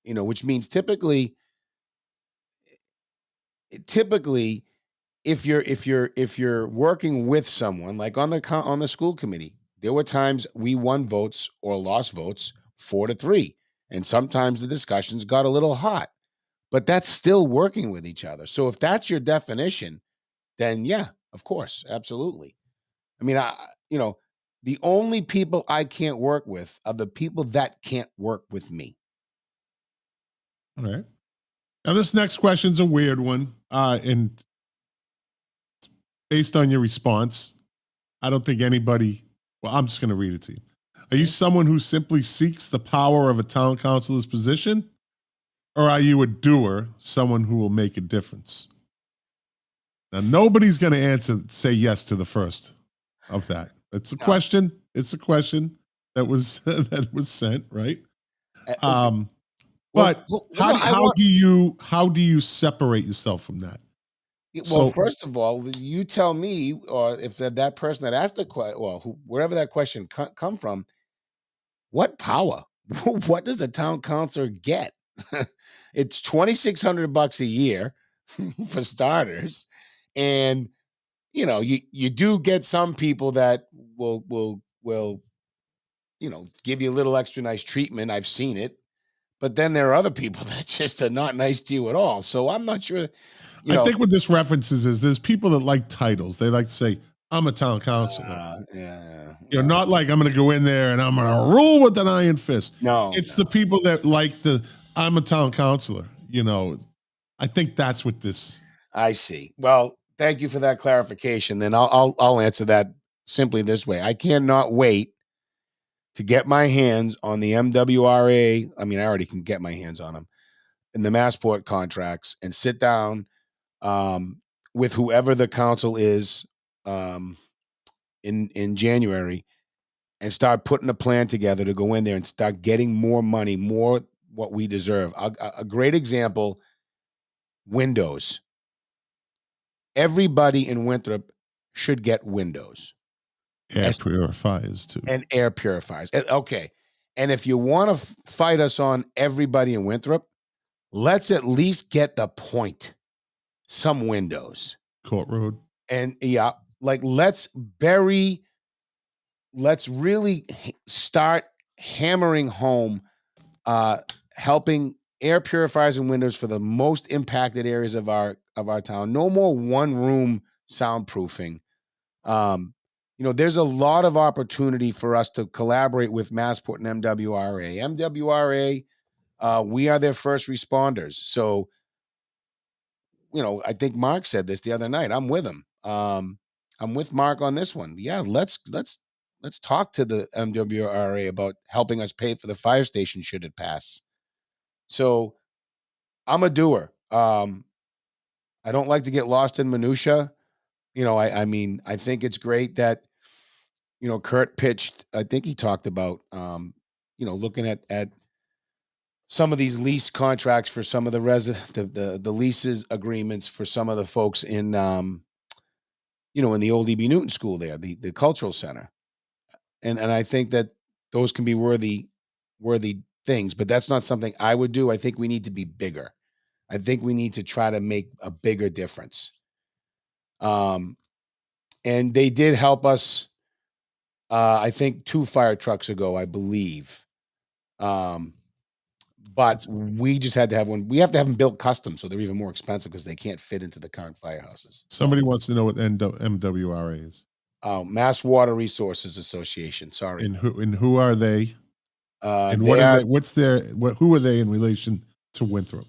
which means typically if you're working with someone like on the school committee, there were times we won votes or lost votes 4-3, and sometimes the discussions got a little hot, but that's still working with each other. So if that's your definition, then yeah, of course, absolutely. I mean, the only people I can't work with are the people that can't work with me. All right. Now, this next question is a weird one. And based on your response, I don't think anybody, well, I'm just going to read it to you. Are you someone who simply seeks the power of a town councilor's position? Or are you a doer, someone who will make a difference? Now, nobody's going to say yes to the first of that. It's a question. It's a question that was that was sent, right? But how do you separate yourself from that? Well, first of all, you tell me, or if that person that asked the question, well, wherever that question come from, what power? What does a town councilor get? It's $2,600 a year for starters, and you do get some people that will give you a little extra nice treatment. I've seen it, but then there are other people that just are not nice to you at all. So I'm not sure. I think what this references is there's people that like titles. They like to say, I'm a town councilor. Not like I'm going to go in there and I'm going to rule with an iron fist. It's the people that like I'm a town councilor. I think that's what this. I see. Well, thank you for that clarification. Then I'll answer that simply this way. I cannot wait to get my hands on the MWRA. I mean, I already can get my hands on them in the Massport contracts and sit down with whoever the council is in January and start putting a plan together to go in there and start getting more money, more what we deserve. A great example, windows. Everybody in Winthrop should get windows. Air purifiers too. And air purifiers. Okay. And if you want to fight us on everybody in Winthrop, let's at least get the point. Some windows. Court Road. And yeah, like let's really start hammering home helping air purifiers and windows for the most impacted areas of our town. No more one room soundproofing. there's a lot of opportunity for us to collaborate with Massport and MWRA. MWRA, we are their first responders. So, I think Mark said this the other night. I'm with him. I'm with Mark on this one. Yeah, let's talk to the MWRA about helping us pay for the fire station should it pass. So I'm a doer. I don't like to get lost in minutia. I mean, I think it's great that Kurt pitched. I think he talked about looking at some of these lease contracts for some of the leases agreements for some of the folks in the old EB Newton school there, the cultural center. And I think that those can be worthy things, but that's not something I would do. I think we need to be bigger. I think we need to try to make a bigger difference. And they did help us, I think 2 fire trucks ago, I believe. But we just had to have one. We have to have them built custom, so they're even more expensive because they can't fit into the current firehouses. Somebody wants to know what MWRA is. Mass Water Resources Association. Sorry. And who are they? And They what are are, they? What's their? Who are they in relation to Winthrop?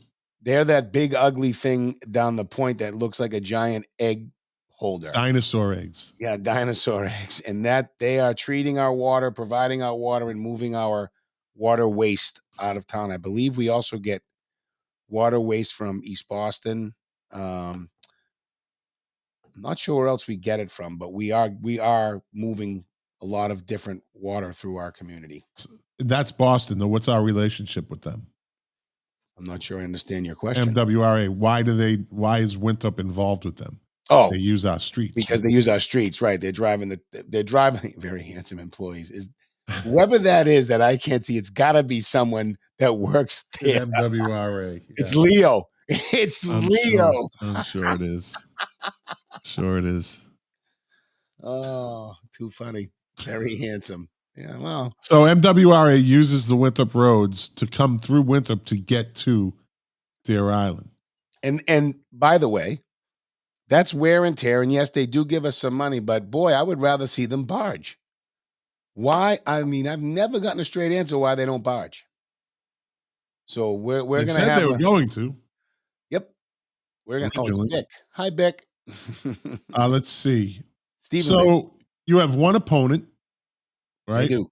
they're that big ugly thing down the point that looks like a giant egg holder. Dinosaur eggs. Yeah, dinosaur eggs. And that they are treating our water, providing our water, and moving our water waste out of town. I believe we also get water waste from East Boston. I'm not sure where else we get it from, but we are moving a lot of different water through our community. That's Boston, though. What's our relationship with them? I'm not sure I understand your question. MWRA. Why is Winthrop involved with them? Oh, they use our streets because they use our streets, right? They're driving very handsome employees. Is whoever that is that I can't see, it's got to be someone that works there. MWRA. Yeah. It's Leo. It's Leo. I'm sure it is. Sure it is. Oh, too funny. Very handsome. Yeah, well. So MWRA uses the Winthrop roads to come through Winthrop to get to Deer Island. And by the way, that's wear and tear. And yes, they do give us some money, but boy, I would rather see them barge. Why? I mean, I've never gotten a straight answer why they don't barge. So we're going to have. They were going to. Yep. We're going to. Oh, it's Bick. Hi, Bick. Let's see. Steven. So Bick. You have one opponent, right? I do.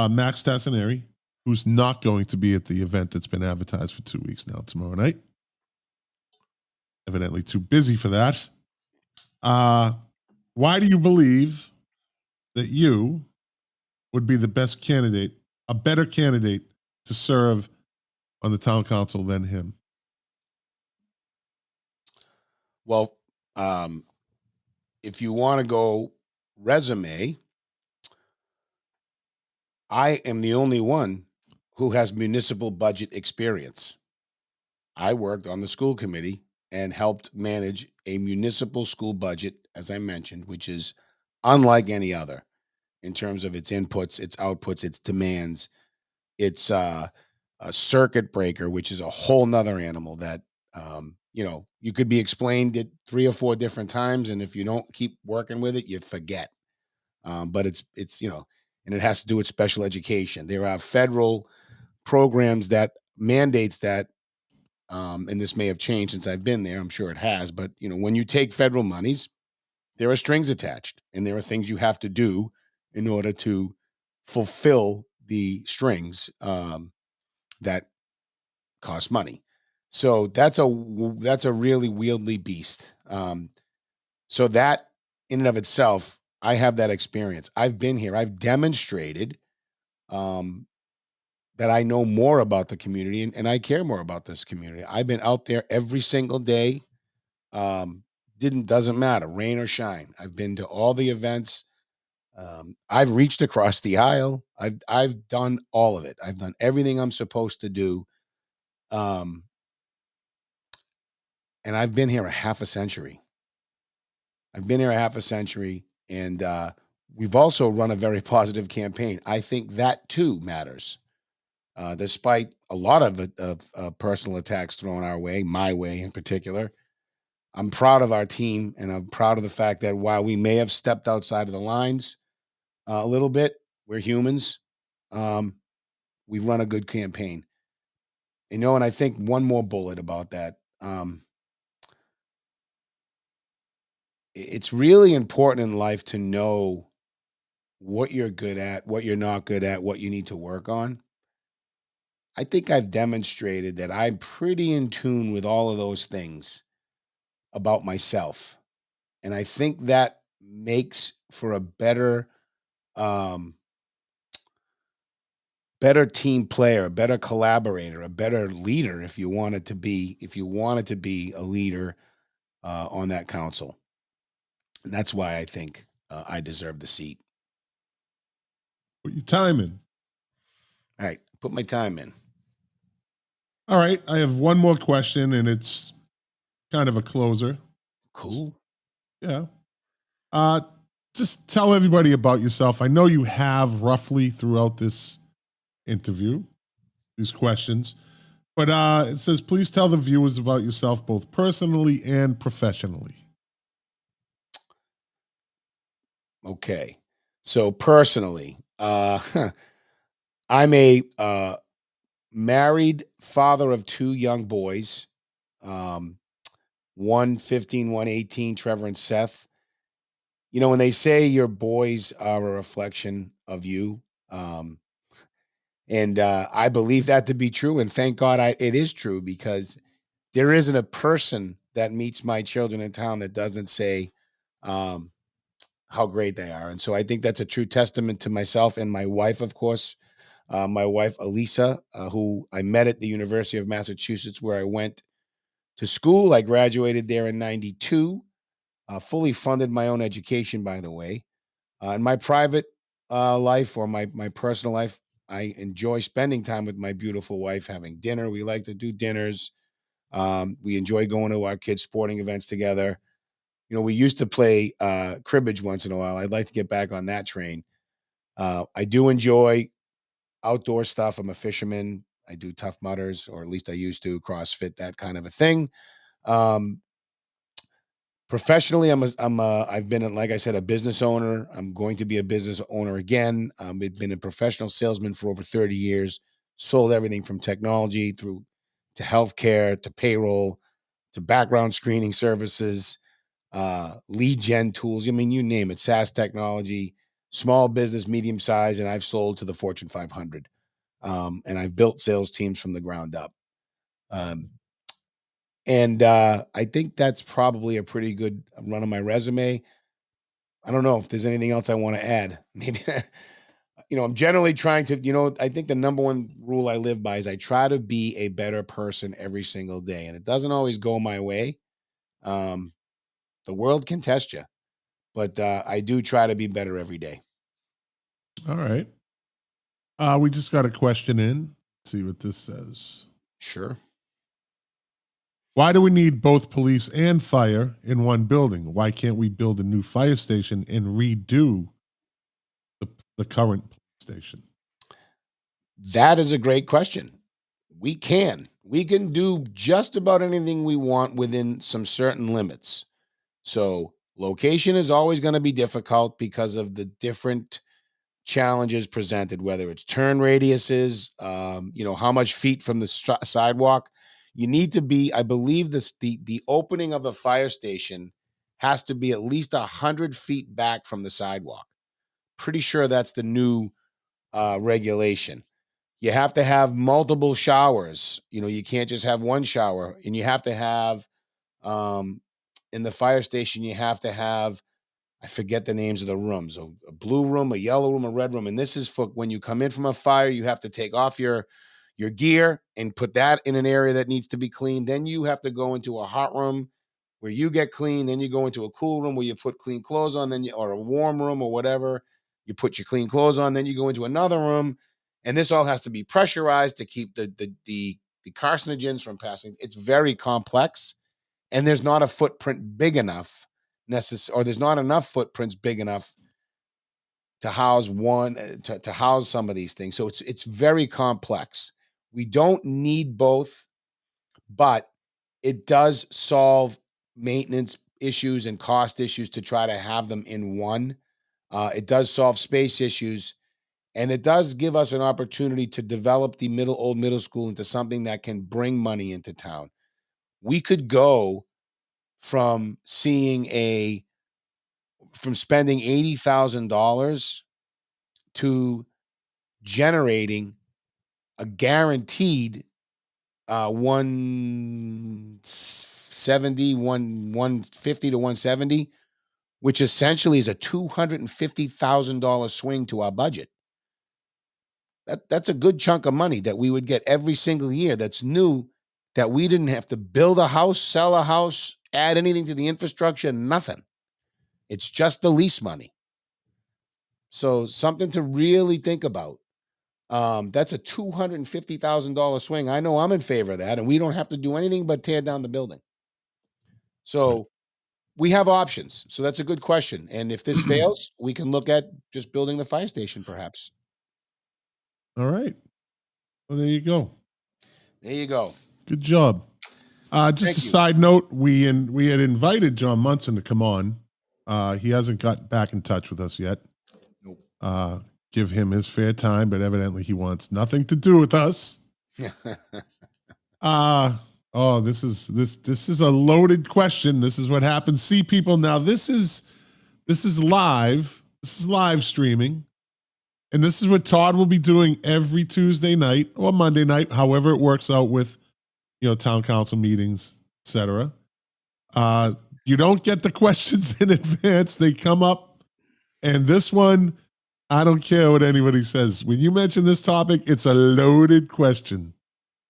Max Tassinari, who's not going to be at the event that's been advertised for 2 weeks now, tomorrow night. Evidently too busy for that. Why do you believe that you would be the best candidate, a better candidate to serve on the town council than him? Well, if you want to go resume, I am the only one who has municipal budget experience. I worked on the school committee and helped manage a municipal school budget, as I mentioned, which is unlike any other in terms of its inputs, its outputs, its demands. It's a circuit breaker, which is a whole nother animal that, you could be explained it 3 or 4 different times. And if you don't keep working with it, you forget. But it's, and it has to do with special education. There are federal programs that mandates that, and this may have changed since I've been there. I'm sure it has, but when you take federal monies, there are strings attached, and there are things you have to do in order to fulfill the strings that cost money. So that's a really wieldy beast. So that in and of itself, I have that experience. I've been here. I've demonstrated that I know more about the community and I care more about this community. I've been out there every single day. Doesn't matter, rain or shine. I've been to all the events. I've reached across the aisle. I've done all of it. I've done everything I'm supposed to do. And I've been here a half a century. And we've also run a very positive campaign. I think that too matters. Despite a lot of personal attacks thrown our way, my way in particular, I'm proud of our team, and I'm proud of the fact that while we may have stepped outside of the lines a little bit, we're humans. Um, we've run a good campaign. And I think one more bullet about that. It's really important in life to know what you're good at, what you're not good at, what you need to work on. I think I've demonstrated that I'm pretty in tune with all of those things about myself. And I think that makes for a um, better team player, a better collaborator, a better leader if you wanted to be a leader on that council. And that's why I think I deserve the seat. Put your time in. All right, put my time in. All right. I have one more question, and it's kind of a closer. Cool. Yeah. Uh, just tell everybody about yourself. I know you have roughly throughout this interview, these questions, but it says, please tell the viewers about yourself, both personally and professionally. Okay. So personally, I'm a married father of two young boys. Um, one 15, one 18, Trevor and Seth. When they say your boys are a reflection of you, um, and I believe that to be true. And thank God it is true, because there isn't a person that meets my children in town that doesn't say um, how great they are. And so I think that's a true testament to myself and my wife, of course. My wife, Elisa, who I met at the University of Massachusetts, where I went to school. I graduated there in 92, fully funded my own education, by the way. In my private life, or my personal life, I enjoy spending time with my beautiful wife, having dinner. We like to do dinners. We enjoy going to our kids' sporting events together. We used to play cribbage once in a while. I'd like to get back on that train. I do enjoy outdoor stuff. I'm a fisherman. I do Tough Mudders, or at least I used to, CrossFit, that kind of a thing. Um, Professionally, I've been, like I said, a business owner. I'm going to be a business owner again. I've been a professional salesman for over 30 years, sold everything from technology through to healthcare, to payroll, to background screening services, lead gen tools. I mean, you name it, SaaS technology, small business, medium size, and I've sold to the Fortune 500. And I've built sales teams from the ground up. Um, and I think that's probably a pretty good run on my resume. I don't know if there's anything else I want to add. Maybe, I'm generally trying to, I think the number one rule I live by is I try to be a better person every single day. And it doesn't always go my way. Um, the world can test you, but I do try to be better every day. All right. We just got a question in. Let's see what this says. Sure. Why do we need both police and fire in one building? Why can't we build a new fire station and redo the current police station? That is a great question. We can. We can do just about anything we want within some certain limits. So, location is always going to be difficult because of the different challenges presented, whether it's turn radiuses, how much feet from the sidewalk. You need to be, I believe the opening of the fire station has to be at least 100 feet back from the sidewalk. Pretty sure that's the new regulation. You have to have multiple showers. You can't just have one shower, and you have to have um, in the fire station. You have to have, I forget the names of the rooms, a blue room, a yellow room, a red room. And this is for when you come in from a fire, you have to take off your gear and put that in an area that needs to be cleaned. Then you have to go into a hot room where you get clean. Then you go into a cool room where you put clean clothes on, or a warm room or whatever. You put your clean clothes on, then you go into another room. And this all has to be pressurized to keep the carcinogens from passing. It's very complex, and there's not a footprint big enough or there's not enough footprints big enough to house to house some of these things. So it's very complex. We don't need both, but it does solve maintenance issues and cost issues to try to have them in one. It does solve space issues, and it does give us an opportunity to develop the old middle school into something that can bring money into town. We could go from spending $80,000 to generating a guaranteed 150 to 170, which essentially is a $250,000 swing to our budget. That's a good chunk of money that we would get every single year that's new, that we didn't have to build a house, sell a house, add anything to the infrastructure, nothing. It's just the lease money. So something to really think about. That's a $250,000 swing. I know I'm in favor of that, and we don't have to do anything but tear down the building. So we have options. So that's a good question. And if this fails, we can look at just building the fire station, perhaps. All right. Well, there you go. There you go. Good job. Just a side note, we had invited John Munson to come on. He hasn't got back in touch with us yet. Nope. Give him his fair time, but evidently he wants nothing to do with us. This is a loaded question. This is what happens. See, people, now this is live. This is live streaming. And this is what Todd will be doing every Tuesday night or Monday night, however it works out with, town council meetings, etc. You don't get the questions in advance. They come up. And this one, I don't care what anybody says. When you mention this topic, it's a loaded question.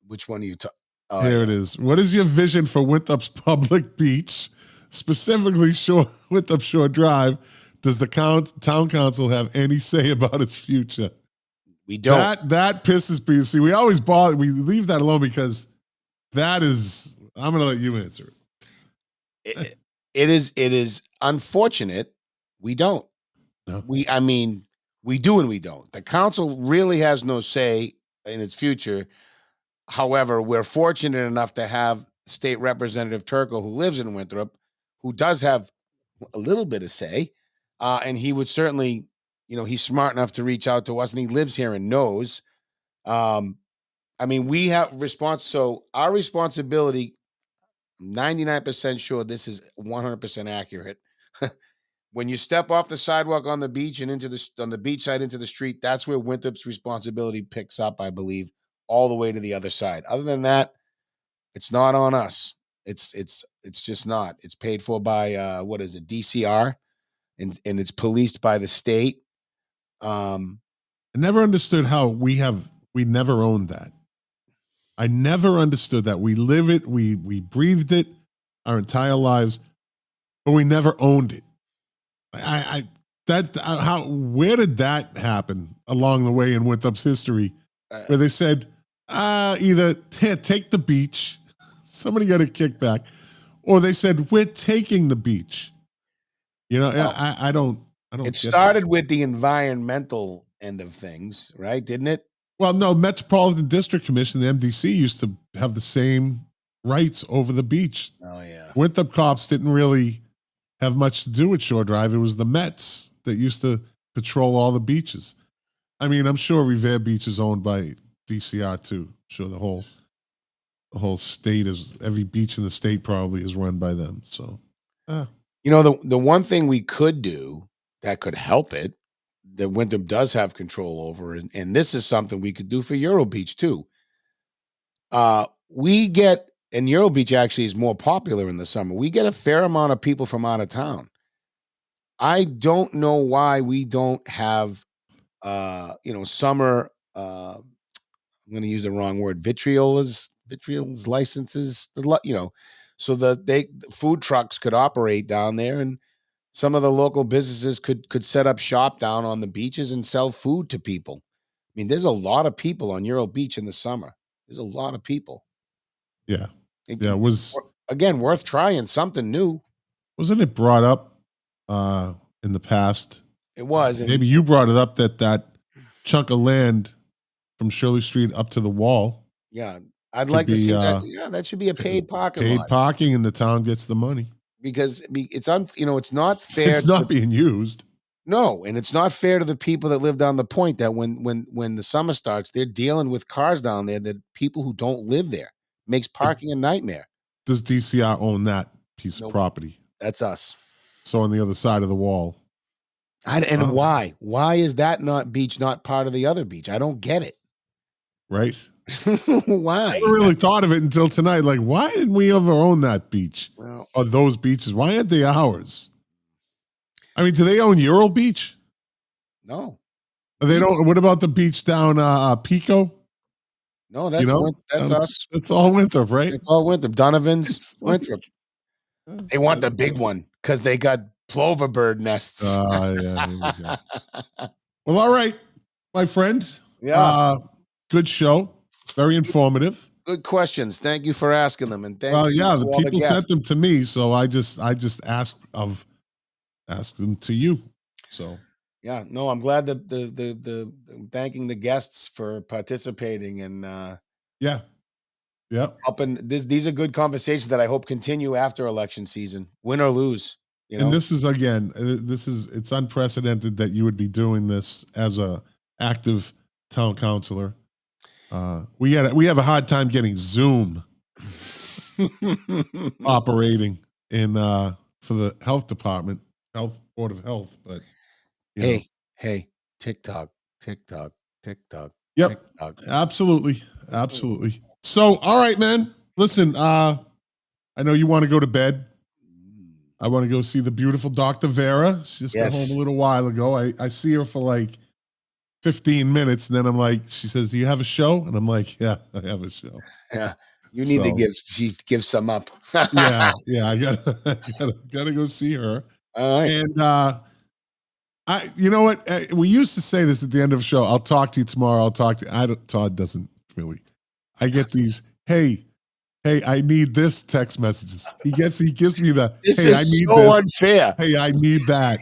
Which one are you talking? Here it is. What is your vision for Winthrop's public beach, specifically Winthrop Shore Drive? Does the town council have any say about its future? We don't. That pisses people. See, we always bother. We leave that alone because that is. I'm going to let you answer it. It is unfortunate. We don't. No. We do and we don't. The council really has no say in its future. However, we're fortunate enough to have State Representative Turco, who lives in Winthrop, who does have a little bit of say. And he would certainly, he's smart enough to reach out to us, and he lives here and knows. We have so our responsibility, 99% sure this is 100% accurate. When you step off the sidewalk on the beach and on the beach side into the street, that's where Winthrop's responsibility picks up, I believe, all the way to the other side. Other than that, it's not on us. It's just not. It's paid for by DCR, and it's policed by the state. I never understood how we never owned that. I never understood that. We live it, we breathed it our entire lives, but we never owned it. Where did that happen along the way in Winthrop's history, where they said either take the beach, somebody got a kickback, or they said we're taking the beach. I don't. It started with the environmental end of things, right? Didn't it? Well, no, Metropolitan District Commission, the MDC, used to have the same rights over the beach. Oh yeah. Winthrop cops didn't really have much to do with Shore Drive. It was the Mets that used to patrol all the beaches. I'm sure Revere Beach is owned by DCR too. I'm sure the whole state every beach in the state probably is run by them. So, the one thing we could do that could help it, that Winthrop does have control over, and this is something we could do for Euro Beach too. And Euro Beach actually is more popular in the summer. We get a fair amount of people from out of town. I don't know why we don't have, summer. I'm going to use the wrong word. Vitriolas licenses. So the food trucks could operate down there, and some of the local businesses could set up shop down on the beaches and sell food to people. There's a lot of people on Euro Beach in the summer. There's a lot of people. Yeah. It was again worth trying something new. Wasn't it brought up in the past? It was. Maybe you brought it up that chunk of land from Shirley Street up to the wall. Yeah, I'd like to see that. Yeah, that should be a paid parking lot. Paid parking, and the town gets the money. because it's it's not fair It's not to, being used. no, and it's not fair to the people that live down the point, that when the summer starts, they're dealing with cars down there, that people who don't live there, makes But parking a nightmare. does DCR own that piece of Nope, property? that's us. So on the other side of the wall. And Oh, why? Why is that not beach not part of the other beach? I don't get it. right. Why? Never really thought of it until tonight. Like, why didn't we ever own that beach Well, or those beaches? Why aren't they ours? I mean, do they own Ural Beach? no. They don't. What about the beach down Pico? No, You know, that's us. it's all Winthrop, right? It's all Winthrop. Donovan's It's Winthrop. like, They want the big one because they got plover bird nests. yeah. Here we go. Well, all right, my friend. Yeah. Good show. Very informative. Good questions. Thank you for asking them, and thank Well, you yeah, to the all the people guests. sent them to me, so I just asked them to you. So Yeah, no, I'm glad that the thanking the guests for participating and yeah, helping. These are good conversations that I hope continue after election season, win or lose. and this is again, it's unprecedented that you would be doing this as a active town councilor. We have a hard time getting Zoom operating in for the health department, health board of health, but you know. Hey, TikTok, TikTok, TikTok, Yep. TikTok. Absolutely. So, all right, man. Listen, I know you want to go to bed. I want to go see the beautiful Dr. Vera. She just got home a little while ago. I see her for like 15 minutes, and then I'm like, she says, "Do you have a show?" And I'm like, "Yeah, I have a show." Yeah. You need to give some up. yeah, I gotta go see her. All right. And you know what? We used to say this at the end of the show. I'll talk to you tomorrow. I'll talk to you. Todd doesn't really. I get these, hey, I need this text messages. He gives me the, This hey, I is need so this. unfair. Hey, I need that.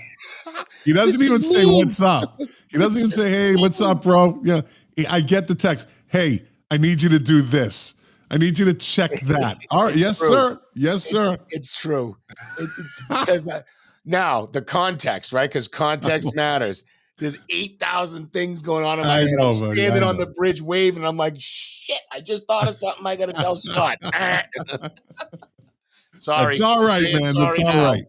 He doesn't even say what's up. He doesn't even say, hey, what's up, bro? Yeah, I get the text. Hey, I need you to do this. I need you to check that. All right, yes, sir. Yes, sir. It's true. Now the context, right? Because context matters. There's 8,000 things going on in my head. I'm standing on the bridge waving. I'm like, shit, I just thought of something I got to tell Scott. Sorry. It's all right, man. That's all right.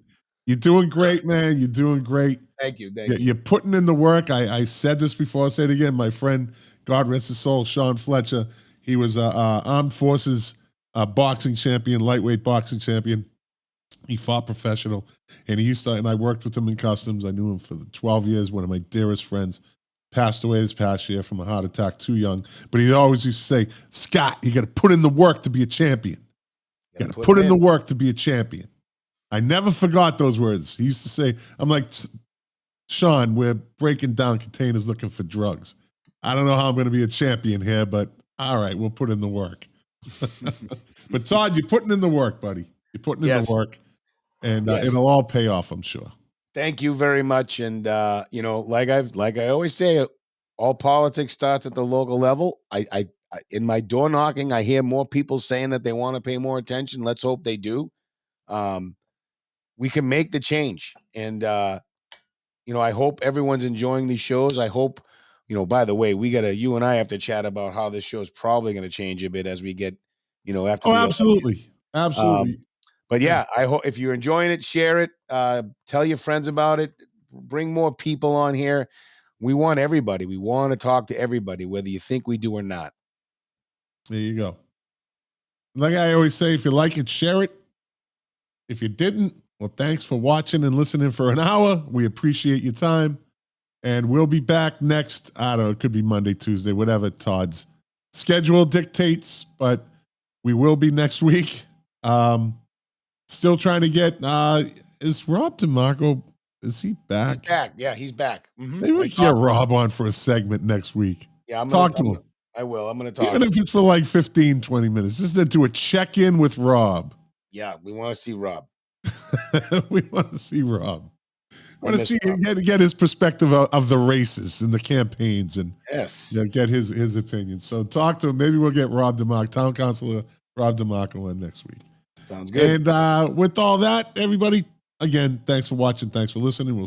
You're doing great, man. You're doing great. Thank you. You're putting in the work. I said this before. I'll say it again. My friend, God rest his soul, Sean Fletcher, he was a armed forces boxing champion, lightweight boxing champion. He fought professional, and and I worked with him in customs. I knew him for 12 years. One of my dearest friends passed away this past year from a heart attack, too young. But he always used to say, Scott, you got to put in the work to be a champion. You got to put in the work to be a champion. I never forgot those words. He used to say, I'm like, Sean, we're breaking down containers looking for drugs. I don't know how I'm going to be a champion here, but all right, we'll put in the work. But Todd, you're putting in the work, buddy. You're putting in the work, and it'll all pay off, I'm sure. Thank you very much. And like I always say, all politics starts at the local level. I in my door knocking, I hear more people saying that they want to pay more attention. Let's hope they do. We can make the change, and I hope everyone's enjoying these shows. I hope, by the way, you and I have to chat about how this show is probably going to change a bit as we get, after. Oh, absolutely. Absolutely. But yeah, I hope if you're enjoying it, share it, tell your friends about it, bring more people on here. We want everybody. We want to talk to everybody, whether you think we do or not. There you go. Like I always say, if you like it, share it. If you didn't, well, thanks for watching and listening for an hour. We appreciate your time. And we'll be back next, I don't know, it could be Monday, Tuesday, whatever Todd's schedule dictates, but we will be next week. Still trying to get, is Rob DeMarco, is he back? He's back. Yeah, he's back. Mm-hmm. Maybe we can get Rob on for a segment next week. Yeah, talk to him. I will. I'm going to talk. Even if it's for like 15, 20 minutes, just to do a check-in with Rob. Yeah, we want to see Rob. We want to see Rob. I want to see get his perspective of the races and the campaigns, and get his opinion. So talk to him. Maybe we'll get Rob DeMarco, Town Councilor Rob DeMarco, on next week. Sounds good. And with all that, everybody, again, thanks for watching. Thanks for listening. We'll